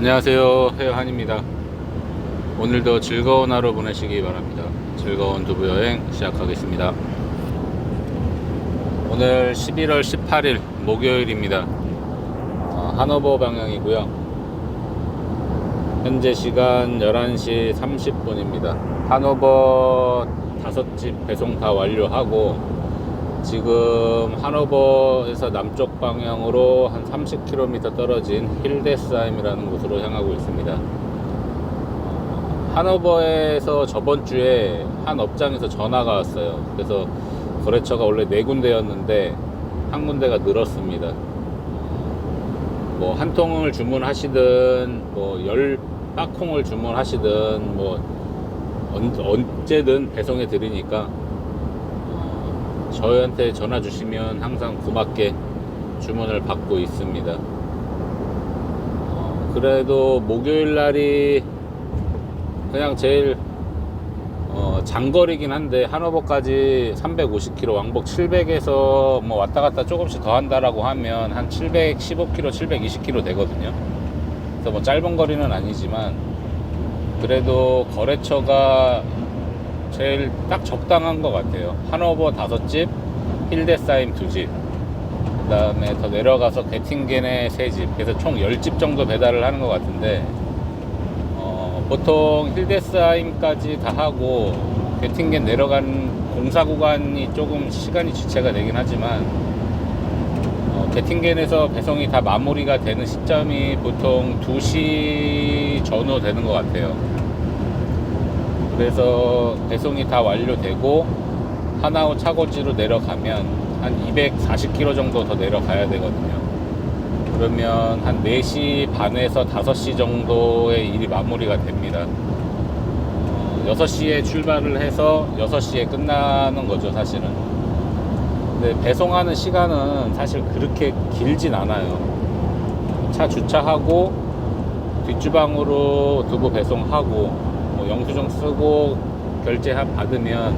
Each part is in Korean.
안녕하세요, 해영한입니다. 오늘도 즐거운 하루 보내시기 바랍니다. 즐거운 두부 여행 시작하겠습니다. 오늘 11월 18일 목요일입니다. 하노버 방향이고요. 현재 시간 11시 30분입니다. 하노버 5집 배송 다 완료하고 지금 하노버에서 남쪽 방향으로 한 30km 떨어진 힐데스하임이라는 곳으로 향하고 있습니다. 하노버에서 저번 주에 한 업장에서 전화가 왔어요. 그래서 거래처가 원래 4군데였는데 한 군데가 늘었습니다. 뭐 한 통을 주문하시든 뭐 10박콩을 주문하시든 뭐 언제든 배송해 드리니까 저희한테 전화 주시면 항상 고맙게 주문을 받고 있습니다. 그래도 목요일 날이 그냥 제일 장거리긴 한데 하노버까지 350km, 왕복 700에서 뭐 왔다 갔다 조금씩 더 한다라고 하면 한 715km, 720km 되거든요. 그래서 뭐 짧은 거리는 아니지만 그래도 거래처가 제일 딱 적당한 것 같아요. 하노버 5집, 힐데스하임 2집, 그 다음에 더 내려가서 게팅겐에 3집, 그래서 총 10집 정도 배달을 하는 것 같은데 보통 힐데스하임까지 다 하고 게팅겐 내려간 공사 구간이 조금 시간이 지체가 되긴 하지만 게팅겐에서 배송이 다 마무리가 되는 시점이 보통 2시 전후 되는 것 같아요. 그래서 배송이 다 완료되고 하나호 차고지로 내려가면 한 240km 정도 더 내려가야 되거든요. 그러면 한 4시 반에서 5시 정도의 일이 마무리가 됩니다. 6시에 출발을 해서 6시에 끝나는 거죠, 사실은. 근데 배송하는 시간은 사실 그렇게 길진 않아요. 차 주차하고 뒷주방으로 두부 배송하고 영수증 쓰고 결제 받으면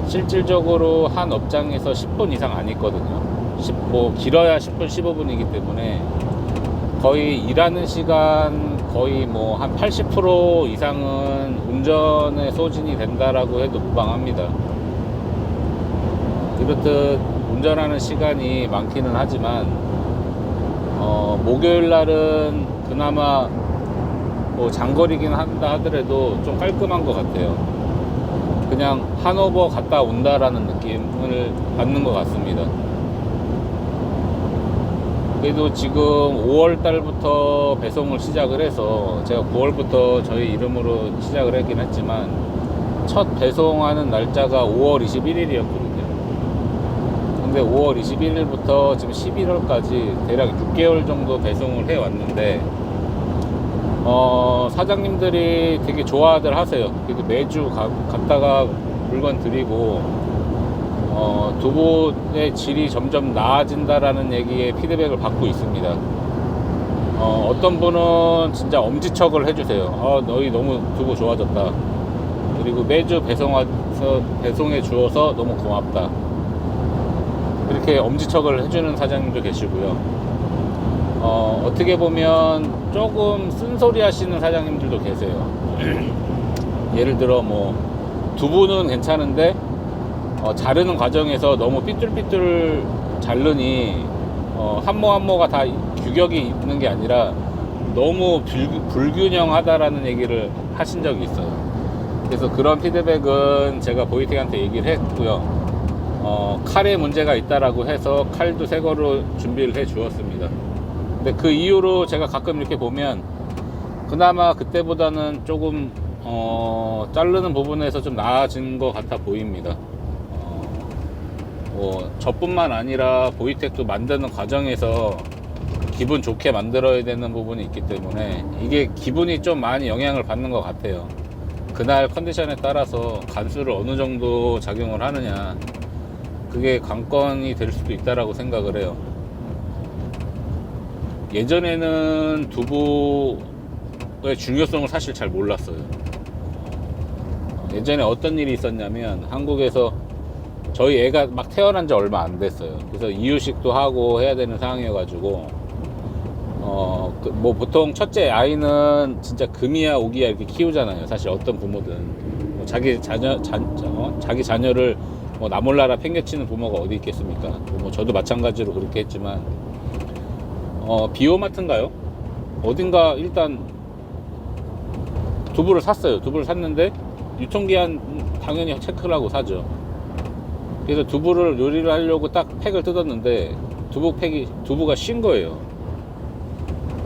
실질적으로 한 업장에서 10분 이상 안 있거든요. 뭐 길어야 10분, 15분이기 때문에 거의 일하는 시간 거의 뭐 한 80% 이상은 운전에 소진이 된다라고 해도 무방합니다. 이렇듯 운전하는 시간이 많기는 하지만 목요일 날은 그나마 뭐 장거리긴 한다 하더라도 좀 깔끔한 것 같아요. 그냥 하노버 갔다 온다라는 느낌을 받는 것 같습니다. 그래도 지금 5월 달부터 배송을 시작을 해서 제가 9월부터 저희 이름으로 시작을 했긴 했지만 첫 배송하는 날짜가 5월 21일이었거든요. 근데 5월 21일부터 지금 11월까지 대략 6개월 정도 배송을 해 왔는데 사장님들이 되게 좋아들 하세요. 그래도 매주 갔다가 물건 드리고 두부의 질이 점점 나아진다라는 얘기에 피드백을 받고 있습니다. 어떤 분은 진짜 엄지척을 해주세요. 너희 너무 두부 좋아졌다. 그리고 매주 배송해 주어서 너무 고맙다. 이렇게 엄지척을 해주는 사장님도 계시고요. 어떻게 보면 조금 쓴소리 하시는 사장님들도 계세요. 예를 들어 뭐 두부는 괜찮은데 자르는 과정에서 너무 삐뚤삐뚤 자르니 한 모 한 모가 다 규격이 있는 게 아니라 너무 불균형하다라는 얘기를 하신 적이 있어요. 그래서 그런 피드백은 제가 보이텍한테 얘기를 했고요. 칼에 문제가 있다라고 해서 칼도 새 거로 준비를 해 주었습니다. 근데 그 이후로 제가 가끔 이렇게 보면 그나마 그때보다는 조금 자르는 부분에서 좀 나아진 것 같아 보입니다. 저뿐만 아니라 보이텍도 만드는 과정에서 기분 좋게 만들어야 되는 부분이 있기 때문에 이게 기분이 좀 많이 영향을 받는 것 같아요. 그날 컨디션에 따라서 간수를 어느 정도 작용을 하느냐, 그게 관건이 될 수도 있다라고 생각을 해요. 예전에는 두부의 중요성을 사실 잘 몰랐어요. 예전에 어떤 일이 있었냐면 한국에서 저희 애가 막 태어난 지 얼마 안 됐어요. 그래서 이유식도 하고 해야 되는 상황이어가지고 뭐 보통 첫째 아이는 진짜 금이야 오기야 이렇게 키우잖아요. 사실 어떤 부모든 뭐 자기 자녀를 뭐 나몰라라 팽개치는 부모가 어디 있겠습니까? 뭐 저도 마찬가지로 그렇게 했지만 비오마트인가요? 어딘가 일단 두부를 샀어요. 두부를 샀는데 유통기한 당연히 체크를 하고 사죠. 그래서 두부를 요리를 하려고 딱 팩을 뜯었는데 두부가 쉰 거예요.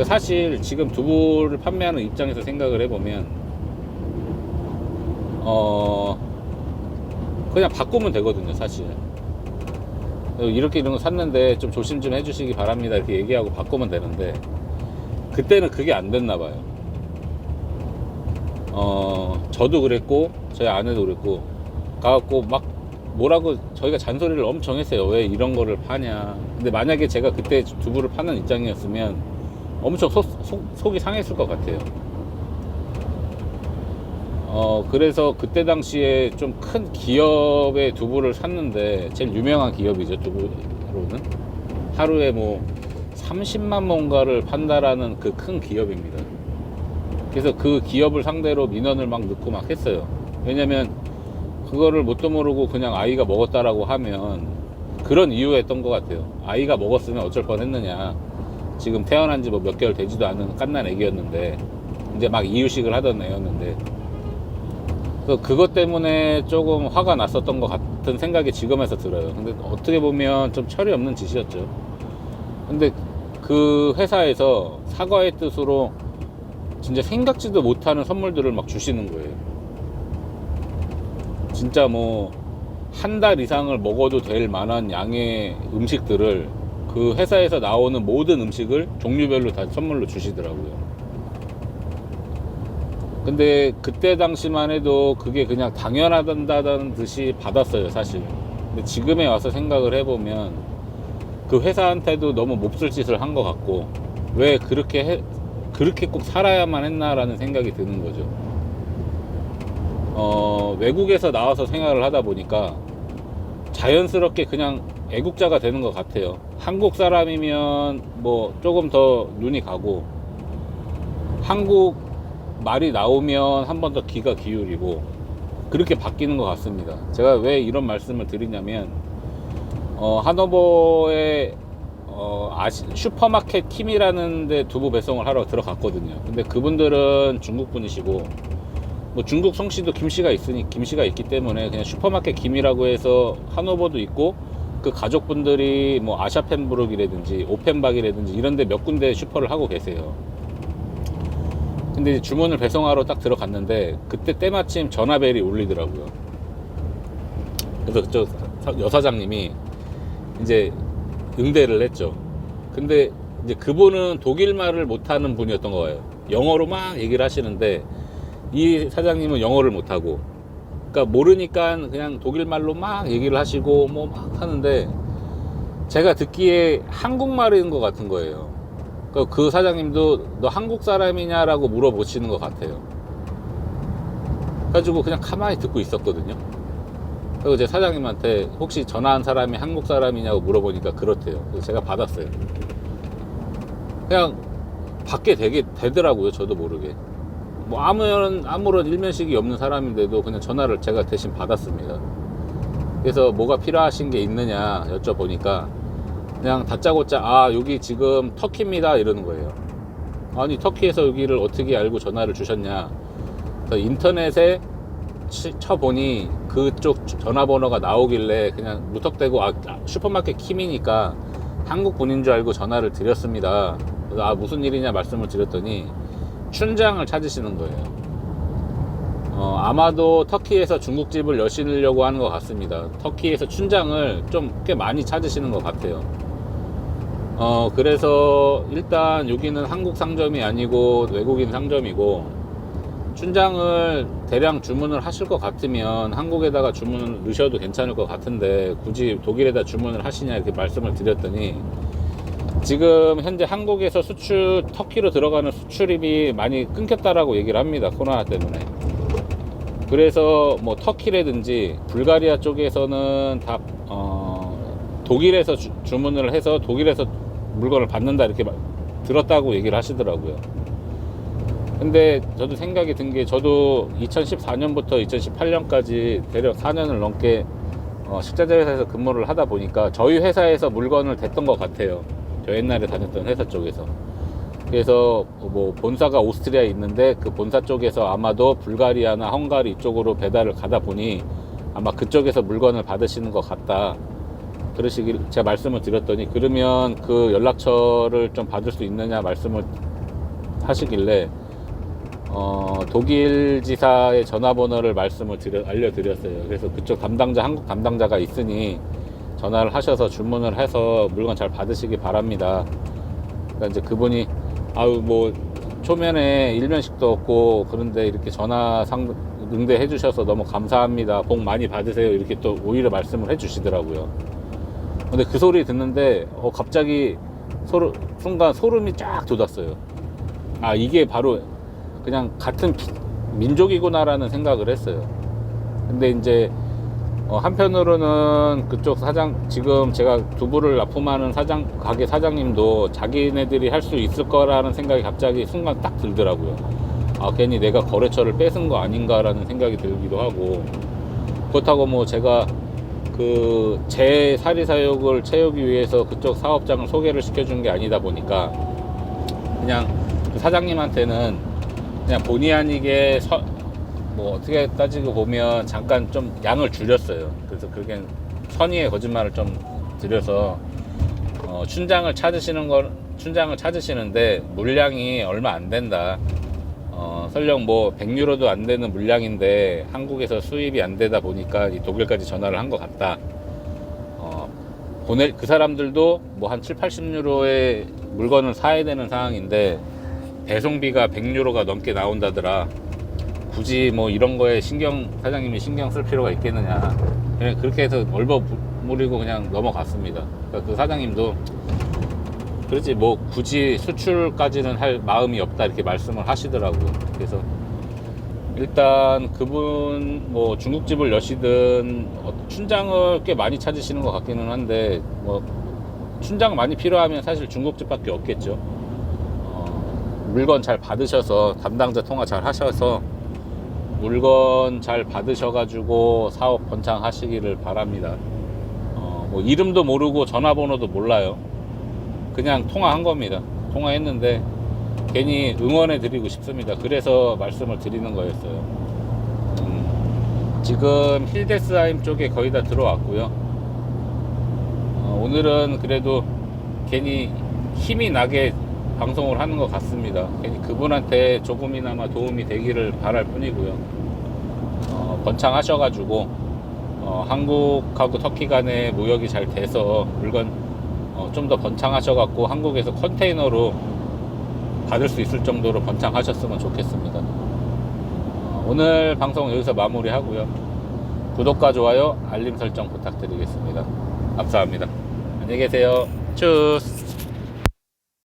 사실 지금 두부를 판매하는 입장에서 생각을 해보면 그냥 바꾸면 되거든요. 사실 이렇게 이런 거 샀는데 좀 조심 좀 해주시기 바랍니다 이렇게 얘기하고 바꾸면 되는데 그때는 그게 안 됐나 봐요. 저도 그랬고 저희 아내도 그랬고 가갖고 막 뭐라고 저희가 잔소리를 엄청 했어요. 왜 이런 거를 파냐. 근데 만약에 제가 그때 두부를 파는 입장이었으면 엄청 속이 상했을 것 같아요. 그래서 그때 당시에 좀 큰 기업의 두부를 샀는데 제일 유명한 기업이죠. 두부로는 하루에 뭐 30만 뭔가를 판다라는 그 큰 기업입니다. 그래서 그 기업을 상대로 민원을 막 넣고 막 했어요. 왜냐면 그거를 뭣도 모르고 그냥 아이가 먹었다라고 하면 그런 이유였던 것 같아요. 아이가 먹었으면 어쩔 뻔했느냐. 지금 태어난 지 뭐 몇 개월 되지도 않은 갓난 애기였는데 이제 막 이유식을 하던 애였는데 그래서 그것 때문에 조금 화가 났었던 것 같은 생각이 지금에서 들어요. 근데 어떻게 보면 좀 철이 없는 짓이었죠. 근데 그 회사에서 사과의 뜻으로 진짜 생각지도 못하는 선물들을 막 주시는 거예요. 진짜 뭐 한 달 이상을 먹어도 될 만한 양의 음식들을 그 회사에서 나오는 모든 음식을 종류별로 다 선물로 주시더라고요. 근데 그때 당시만 해도 그게 그냥 당연하다는 듯이 받았어요, 사실. 근데 지금에 와서 생각을 해보면 그 회사한테도 너무 몹쓸 짓을 한 것 같고 왜 그렇게 꼭 살아야만 했나라는 생각이 드는 거죠. 외국에서 나와서 생활을 하다 보니까 자연스럽게 그냥 애국자가 되는 것 같아요. 한국 사람이면 뭐 조금 더 눈이 가고 한국 말이 나오면 한 번 더 귀가 기울이고 그렇게 바뀌는 것 같습니다. 제가 왜 이런 말씀을 드리냐면 하노버에 슈퍼마켓 킴이라는 데 두부 배송을 하러 들어갔거든요. 근데 그분들은 중국 분이시고 뭐 중국 성씨도 김씨가 있기 때문에 그냥 슈퍼마켓 김이라고 해서 하노버도 있고 그 가족분들이 뭐 아샤펜부르크라든지 오펜박이라든지 이런 데 몇 군데 슈퍼를 하고 계세요. 근데 주문을 배송하러 딱 들어갔는데 그때 때마침 전화벨이 울리더라고요. 그래서 저 여사장님이 이제 응대를 했죠. 근데 이제 그분은 독일말을 못하는 분이었던 거예요. 영어로 막 얘기를 하시는데 이 사장님은 영어를 못하고 그러니까 모르니까 그냥 독일말로 막 얘기를 하시고 뭐 막 하는데 제가 듣기에 한국말인 것 같은 거예요. 그 사장님도 너 한국 사람이냐라고 물어보시는 것 같아요. 그래가지고 그냥 가만히 듣고 있었거든요. 그리고 제 사장님한테 혹시 전화한 사람이 한국 사람이냐고 물어보니까 그렇대요. 그래서 제가 받았어요. 그냥 받게 되더라고요. 저도 모르게. 뭐 아무런 일면식이 없는 사람인데도 그냥 전화를 제가 대신 받았습니다. 그래서 뭐가 필요하신 게 있느냐 여쭤보니까 그냥 다짜고짜 여기 지금 터키입니다 이러는 거예요. 아니 터키에서 여기를 어떻게 알고 전화를 주셨냐. 그래서 인터넷에 쳐보니 그쪽 전화번호가 나오길래 그냥 무턱대고 슈퍼마켓 킴이니까 한국 분인 줄 알고 전화를 드렸습니다. 그래서 무슨 일이냐 말씀을 드렸더니 춘장을 찾으시는 거예요. 아마도 터키에서 중국집을 여시려고 하는 것 같습니다. 터키에서 춘장을 좀 꽤 많이 찾으시는 것 같아요. 그래서 일단 여기는 한국 상점이 아니고 외국인 상점이고 춘장을 대량 주문을 하실 것 같으면 한국에다가 주문을 넣으셔도 괜찮을 것 같은데 굳이 독일에다 주문을 하시냐 이렇게 말씀을 드렸더니 지금 현재 한국에서 터키로 들어가는 수출입이 많이 끊겼다라고 얘기를 합니다. 코로나 때문에. 그래서 뭐 터키라든지 불가리아 쪽에서는 다 독일에서 주문을 해서 독일에서 물건을 받는다 이렇게 들었다고 얘기를 하시더라고요. 근데 저도 생각이 든 게, 저도 2014년부터 2018년까지 대략 4년을 넘게 식자재 회사에서 근무를 하다 보니까 저희 회사에서 물건을 댔던 것 같아요. 저 옛날에 다녔던 회사 쪽에서. 그래서 뭐 본사가 오스트리아에 있는데 그 본사 쪽에서 아마도 불가리아나 헝가리 이쪽으로 배달을 가다 보니 아마 그쪽에서 물건을 받으시는 것 같다, 그러시길 제가 말씀을 드렸더니, 그러면 그 연락처를 좀 받을 수 있느냐 말씀을 하시길래 독일 지사의 전화번호를 알려드렸어요. 그래서 그쪽 담당자, 한국 담당자가 있으니 전화를 하셔서 주문을 해서 물건 잘 받으시기 바랍니다. 그러니까 이제 그분이 아유 뭐 초면에 일면식도 없고 그런데 이렇게 응대해 주셔서 너무 감사합니다, 복 많이 받으세요, 이렇게 또 오히려 말씀을 해 주시더라고요. 근데 그 소리 듣는데 갑자기 순간 소름이 쫙 돋았어요. 아, 이게 바로 그냥 같은 민족이구나라는 생각을 했어요. 근데 이제 한편으로는 그쪽 지금 제가 두부를 납품하는 가게 사장님도 자기네들이 할 수 있을 거라는 생각이 갑자기 순간 딱 들더라고요. 아, 괜히 내가 거래처를 뺏은 거 아닌가라는 생각이 들기도 하고, 그렇다고 뭐 제가 제 사리사욕을 채우기 위해서 그쪽 사업장을 소개를 시켜준 게 아니다 보니까 그냥 그 사장님한테는 그냥 본의 아니게 뭐 어떻게 따지고 보면 잠깐 좀 양을 줄였어요. 그래서 그게 선의의 거짓말을 좀 드려서 춘장을 찾으시는데 물량이 얼마 안 된다. 설령 뭐 100유로도 안 되는 물량인데 한국에서 수입이 안 되다 보니까 독일까지 전화를 한 것 같다. 그 사람들도 뭐 한 7, 80유로의 물건을 사야 되는 상황인데 배송비가 100유로가 넘게 나온다더라. 굳이 뭐 이런 거에 사장님이 신경 쓸 필요가 있겠느냐. 그냥 그렇게 해서 얼버무리고 그냥 넘어갔습니다. 그러니까 그 사장님도 그렇지 뭐 굳이 수출까지는 할 마음이 없다, 이렇게 말씀을 하시더라고요. 그래서 일단 그분 뭐 중국집을 여시든 춘장을 꽤 많이 찾으시는 것 같기는 한데, 뭐 춘장 많이 필요하면 사실 중국집밖에 없겠죠. 물건 잘 받으셔서 담당자 통화 잘 하셔서 물건 잘 받으셔가지고 사업 번창하시기를 바랍니다. 뭐 이름도 모르고 전화번호도 몰라요. 그냥 통화한 겁니다. 통화했는데 괜히 응원해 드리고 싶습니다. 그래서 말씀을 드리는 거였어요. 지금 힐데스하임 쪽에 거의 다 들어왔고요. 오늘은 그래도 괜히 힘이 나게 방송을 하는 것 같습니다. 괜히 그분한테 조금이나마 도움이 되기를 바랄 뿐이고요. 번창하셔가지고 한국하고 터키 간에 무역이 잘 돼서 물건 좀 더 번창하셔갖고 한국에서 컨테이너로 받을 수 있을 정도로 번창하셨으면 좋겠습니다. 오늘 방송 여기서 마무리하고요. 구독과 좋아요, 알림 설정 부탁드리겠습니다. 감사합니다. 안녕히 계세요. 추스.